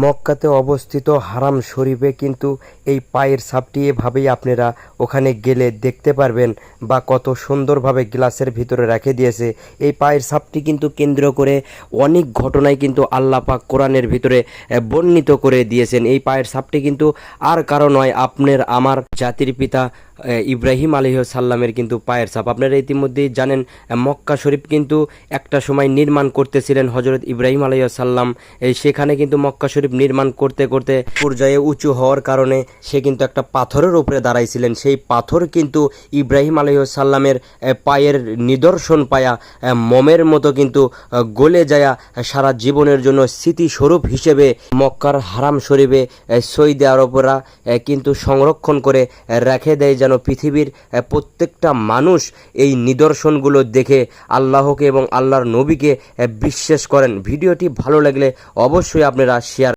মক্কাতে অবস্থিত হারাম শরীফে কিন্তু এই পায়ের ছাপটি এভাবেই আপনারা ওখানে গেলে দেখতে পারবেন, বা কত সুন্দরভাবে গ্লাসের ভিতরে রেখে দিয়েছে। এই পায়ের ছাপটি কিন্তু কেন্দ্র করে অনেক ঘটনাই কিন্তু আল্লাহ পাক কোরআনের ভিতরে বর্ণিত করে দিয়েছেন। এই পায়ের ছাপটি কিন্তু আর কারো নয়, আপনার আমার জাতির পিতা ইব্রাহিম আলাইহিস সালামের কিন্তু পায়ের ছাপ। আপনারা ইতিমধ্যেই জানেন মক্কা শরীফ কিন্তু একটা সময় নির্মাণ করতেছিলেন হজরত ইব্রাহিম আলাইহিস সালাম। সেখানে কিন্তু মক্কা শরীফ নির্মাণ করতে করতে পর্যায়ে উঁচু হওয়ার কারণে সে কিন্তু একটা পাথরের উপরে দাঁড়াইছিলেন। সেই পাথর কিন্তু ইব্রাহিম আলাইহিস সালামের পায়ের নিদর্শন পায়া মোমের মতো কিন্তু গলে যায় সারা জীবনের জন্য স্মৃতিস্বরূপ হিসেবে মক্কার হারাম শরীফে সৌদি আরবরা কিন্তু সংরক্ষণ করে রেখে দেয়, যেন পৃথিবীর প্রত্যেকটা মানুষ এই নিদর্শনগুলো দেখে আল্লাহকে এবং আল্লাহর নবীকে বিশ্বাস করেন। ভিডিওটি ভালো লাগলে অবশ্যই আপনারা শেয়ার